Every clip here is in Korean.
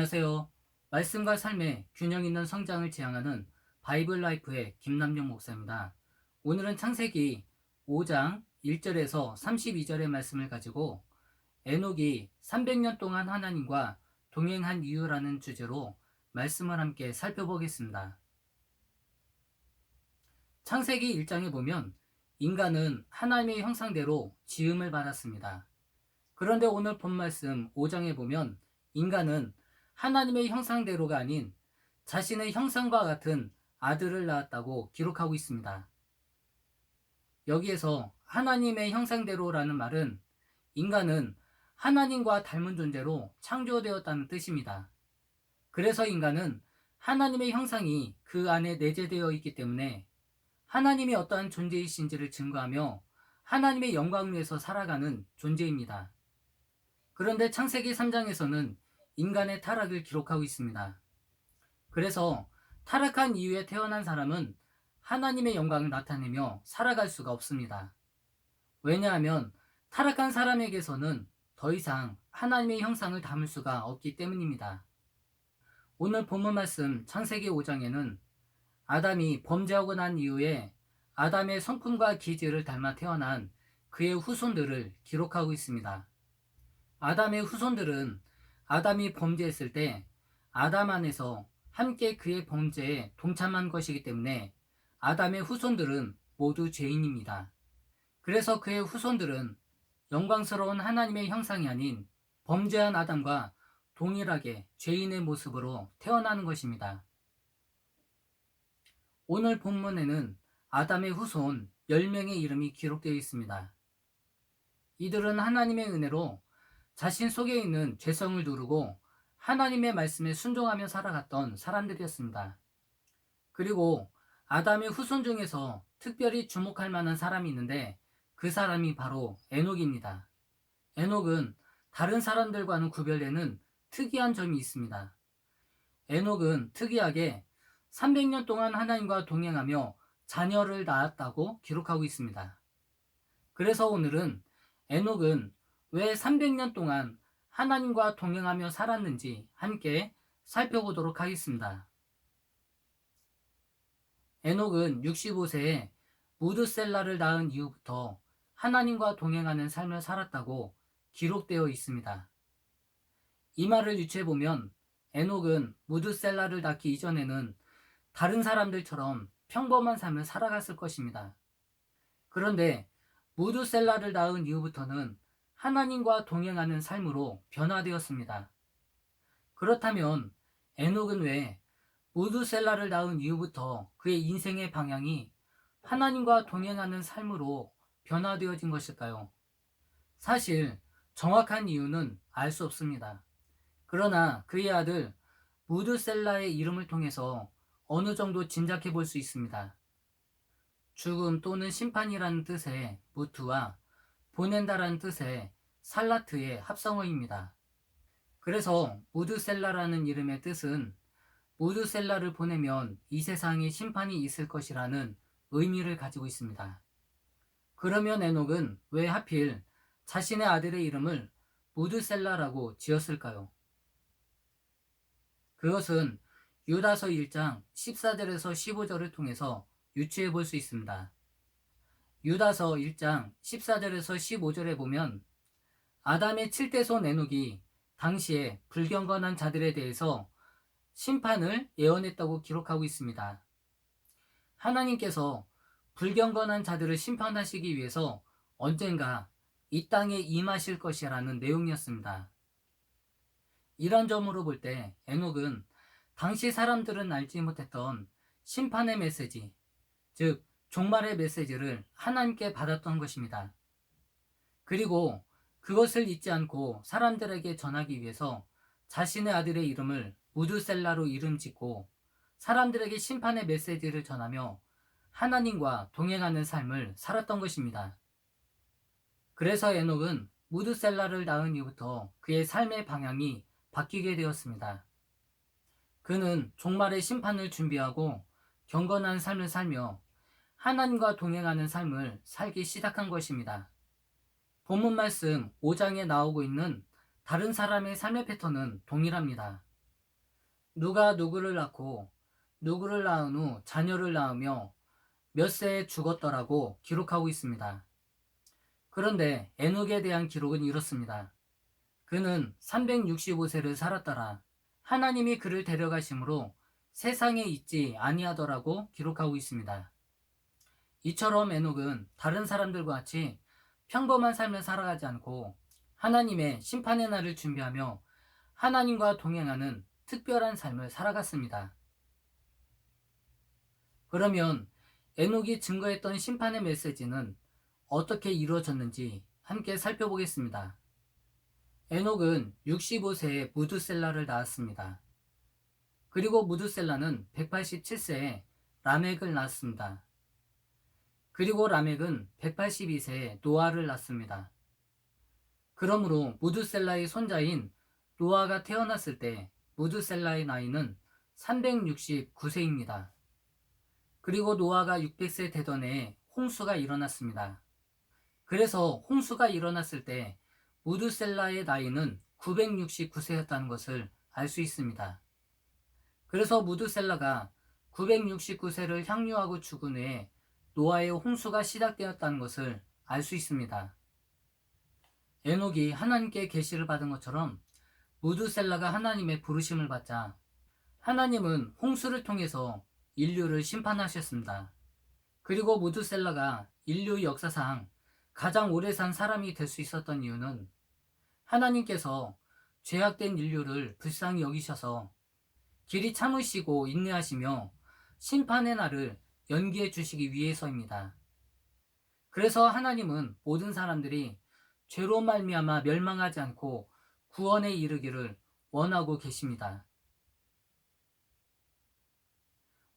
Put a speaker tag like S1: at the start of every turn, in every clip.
S1: 안녕하세요. 말씀과 삶의 균형 있는 성장을 지향하는 바이블 라이프의 김남용 목사입니다. 오늘은 창세기 5장 1절에서 32절의 말씀을 가지고 에녹이 300년 동안 하나님과 동행한 이유라는 주제로 말씀을 함께 살펴보겠습니다. 창세기 1장에 보면 인간은 하나님의 형상대로 지음을 받았습니다. 그런데 오늘 본 말씀 5장에 보면 인간은 하나님의 형상대로가 아닌 자신의 형상과 같은 아들을 낳았다고 기록하고 있습니다. 여기에서 하나님의 형상대로라는 말은 인간은 하나님과 닮은 존재로 창조되었다는 뜻입니다. 그래서 인간은 하나님의 형상이 그 안에 내재되어 있기 때문에 하나님이 어떠한 존재이신지를 증거하며 하나님의 영광을 위해서 살아가는 존재입니다. 그런데 창세기 3장에서는 인간의 타락을 기록하고 있습니다. 그래서 타락한 이후에 태어난 사람은 하나님의 영광을 나타내며 살아갈 수가 없습니다. 왜냐하면 타락한 사람에게서는 더 이상 하나님의 형상을 담을 수가 없기 때문입니다. 오늘 본문 말씀 창세기 5장에는 아담이 범죄하고 난 이후에 아담의 성품과 기질을 닮아 태어난 그의 후손들을 기록하고 있습니다. 아담의 후손들은 아담이 범죄했을 때 아담 안에서 함께 그의 범죄에 동참한 것이기 때문에 아담의 후손들은 모두 죄인입니다. 그래서 그의 후손들은 영광스러운 하나님의 형상이 아닌 범죄한 아담과 동일하게 죄인의 모습으로 태어나는 것입니다. 오늘 본문에는 아담의 후손 10명의 이름이 기록되어 있습니다. 이들은 하나님의 은혜로 자신 속에 있는 죄성을 누르고 하나님의 말씀에 순종하며 살아갔던 사람들이었습니다. 그리고 아담의 후손 중에서 특별히 주목할 만한 사람이 있는데 그 사람이 바로 에녹입니다. 에녹은 다른 사람들과는 구별되는 특이한 점이 있습니다. 에녹은 특이하게 300년 동안 하나님과 동행하며 자녀를 낳았다고 기록하고 있습니다. 그래서 오늘은 에녹은 왜 300년 동안 하나님과 동행하며 살았는지 함께 살펴보도록 하겠습니다. 에녹은 65세에 무드셀라를 낳은 이후부터 하나님과 동행하는 삶을 살았다고 기록되어 있습니다. 이 말을 유추해보면 에녹은 무드셀라를 낳기 이전에는 다른 사람들처럼 평범한 삶을 살아갔을 것입니다. 그런데 무드셀라를 낳은 이후부터는 하나님과 동행하는 삶으로 변화되었습니다. 그렇다면 에녹은 왜 무드셀라를 낳은 이후부터 그의 인생의 방향이 하나님과 동행하는 삶으로 변화되어진 것일까요? 사실 정확한 이유는 알 수 없습니다. 그러나 그의 아들 무드셀라의 이름을 통해서 어느 정도 짐작해 볼 수 있습니다. 죽음 또는 심판이라는 뜻의 무트와 보낸다라는 뜻의 살라트의 합성어입니다. 그래서 무드셀라라는 이름의 뜻은 무드셀라를 보내면 이 세상에 심판이 있을 것이라는 의미를 가지고 있습니다. 그러면 에녹은 왜 하필 자신의 아들의 이름을 무드셀라라고 지었을까요? 그것은 유다서 1장 14절에서 15절을 통해서 유추해 볼 수 있습니다. 유다서 1장 14절에서 15절에 보면 아담의 7대손 에녹이 당시에 불경건한 자들에 대해서 심판을 예언했다고 기록하고 있습니다. 하나님께서 불경건한 자들을 심판하시기 위해서 언젠가 이 땅에 임하실 것이라는 내용이었습니다. 이런 점으로 볼 때 에녹은 당시 사람들은 알지 못했던 심판의 메시지, 즉 종말의 메시지를 하나님께 받았던 것입니다. 그리고 그것을 잊지 않고 사람들에게 전하기 위해서 자신의 아들의 이름을 무드셀라로 이름 짓고 사람들에게 심판의 메시지를 전하며 하나님과 동행하는 삶을 살았던 것입니다. 그래서 에녹은 무드셀라를 낳은 이후부터 그의 삶의 방향이 바뀌게 되었습니다. 그는 종말의 심판을 준비하고 경건한 삶을 살며 하나님과 동행하는 삶을 살기 시작한 것입니다. 본문 말씀 5장에 나오고 있는 다른 사람의 삶의 패턴은 동일합니다. 누가 누구를 낳고 누구를 낳은 후 자녀를 낳으며 몇 세에 죽었더라고 기록하고 있습니다. 그런데 에녹에 대한 기록은 이렇습니다. 그는 365세를 살았더라. 하나님이 그를 데려가심으로 세상에 있지 아니하더라고 기록하고 있습니다. 이처럼 에녹은 다른 사람들과 같이 평범한 삶을 살아가지 않고 하나님의 심판의 날을 준비하며 하나님과 동행하는 특별한 삶을 살아갔습니다. 그러면 에녹이 증거했던 심판의 메시지는 어떻게 이루어졌는지 함께 살펴보겠습니다. 에녹은 65세에 무드셀라를 낳았습니다. 그리고 무드셀라는 187세에 라멕을 낳았습니다. 그리고 라멕은 182세에 노아를 낳습니다. 그러므로 무드셀라의 손자인 노아가 태어났을 때 무드셀라의 나이는 369세입니다. 그리고 노아가 600세 되던 해에 홍수가 일어났습니다. 그래서 홍수가 일어났을 때 무드셀라의 나이는 969세였다는 것을 알 수 있습니다. 그래서 무드셀라가 969세를 향유하고 죽은 후에 노아의 홍수가 시작되었다는 것을 알 수 있습니다. 에녹이 하나님께 계시를 받은 것처럼 무드셀라가 하나님의 부르심을 받자 하나님은 홍수를 통해서 인류를 심판하셨습니다. 그리고 무드셀라가 인류 역사상 가장 오래 산 사람이 될 수 있었던 이유는 하나님께서 죄악된 인류를 불쌍히 여기셔서 길이 참으시고 인내하시며 심판의 날을 연기해 주시기 위해서입니다. 그래서 하나님은 모든 사람들이 죄로 말미암아 멸망하지 않고 구원에 이르기를 원하고 계십니다.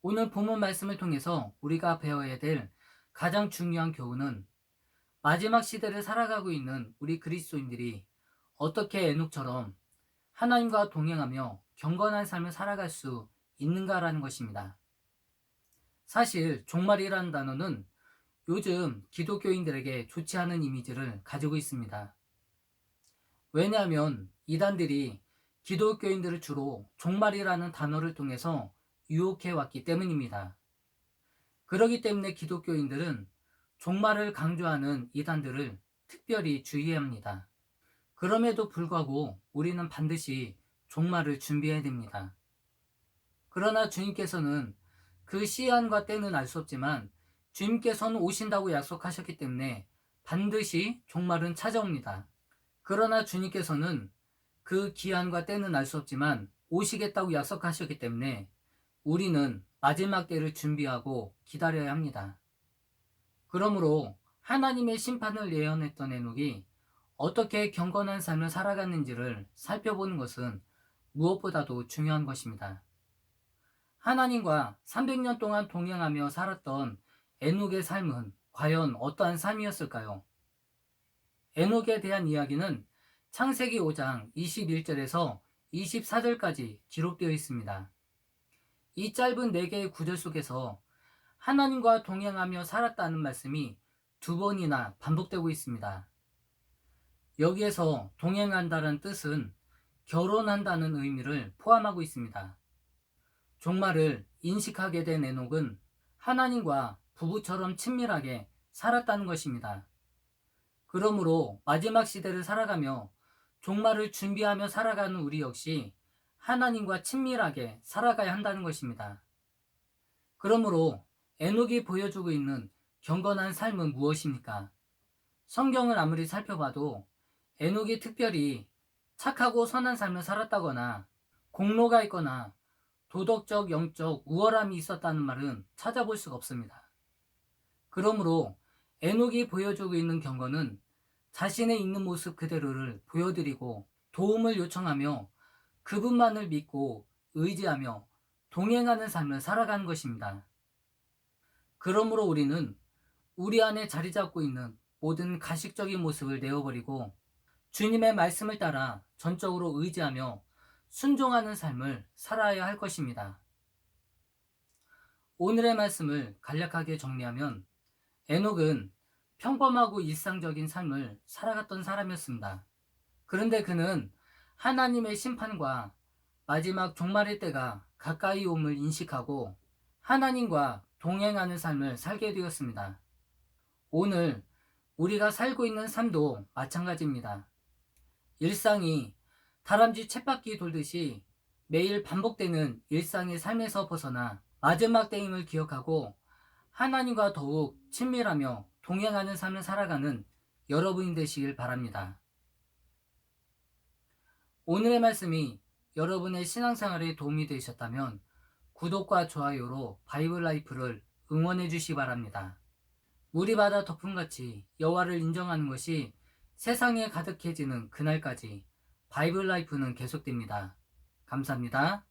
S1: 오늘 본문 말씀을 통해서 우리가 배워야 될 가장 중요한 교훈은 마지막 시대를 살아가고 있는 우리 그리스도인들이 어떻게 에녹처럼 하나님과 동행하며 경건한 삶을 살아갈 수 있는가라는 것입니다. 사실 종말이라는 단어는 요즘 기독교인들에게 좋지 않은 이미지를 가지고 있습니다. 왜냐하면 이단들이 기독교인들을 주로 종말이라는 단어를 통해서 유혹해 왔기 때문입니다. 그렇기 때문에 기독교인들은 종말을 강조하는 이단들을 특별히 주의해야 합니다. 그럼에도 불구하고 우리는 반드시 종말을 준비해야 됩니다. 그러나 주님께서는 그 시한과 때는 알 수 없지만 주님께서는 오신다고 약속하셨기 때문에 반드시 종말은 찾아옵니다. 그러나 주님께서는 그 기한과 때는 알 수 없지만 오시겠다고 약속하셨기 때문에 우리는 마지막 때를 준비하고 기다려야 합니다. 그러므로 하나님의 심판을 예언했던 에녹이 어떻게 경건한 삶을 살아갔는지를 살펴보는 것은 무엇보다도 중요한 것입니다. 하나님과 300년 동안 동행하며 살았던 에녹의 삶은 과연 어떠한 삶이었을까요? 에녹에 대한 이야기는 창세기 5장 21절에서 24절까지 기록되어 있습니다. 이 짧은 4개의 구절 속에서 하나님과 동행하며 살았다는 말씀이 2번이나 반복되고 있습니다. 여기에서 동행한다는 뜻은 결혼한다는 의미를 포함하고 있습니다. 종말을 인식하게 된 에녹은 하나님과 부부처럼 친밀하게 살았다는 것입니다. 그러므로 마지막 시대를 살아가며 종말을 준비하며 살아가는 우리 역시 하나님과 친밀하게 살아가야 한다는 것입니다. 그러므로 에녹이 보여주고 있는 경건한 삶은 무엇입니까? 성경을 아무리 살펴봐도 에녹이 특별히 착하고 선한 삶을 살았다거나 공로가 있거나 도덕적, 영적 우월함이 있었다는 말은 찾아볼 수가 없습니다. 그러므로 에녹이 보여주고 있는 경건은 자신의 있는 모습 그대로를 보여드리고 도움을 요청하며 그분만을 믿고 의지하며 동행하는 삶을 살아가는 것입니다. 그러므로 우리는 우리 안에 자리 잡고 있는 모든 가식적인 모습을 내어버리고 주님의 말씀을 따라 전적으로 의지하며 순종하는 삶을 살아야 할 것입니다. 오늘의 말씀을 간략하게 정리하면 에녹은 평범하고 일상적인 삶을 살아갔던 사람이었습니다. 그런데 그는 하나님의 심판과 마지막 종말의 때가 가까이 옴을 인식하고 하나님과 동행하는 삶을 살게 되었습니다. 오늘 우리가 살고 있는 삶도 마찬가지입니다. 일상이 다람쥐 쳇바퀴 돌듯이 매일 반복되는 일상의 삶에서 벗어나 마지막 때임을 기억하고 하나님과 더욱 친밀하며 동행하는 삶을 살아가는 여러분이 되시길 바랍니다. 오늘의 말씀이 여러분의 신앙생활에 도움이 되셨다면 구독과 좋아요로 바이블 라이프를 응원해 주시기 바랍니다. 물이 바다 덮음같이 여호와를 인정하는 것이 세상에 가득해지는 그날까지 바이블 라이프는 계속됩니다. 감사합니다.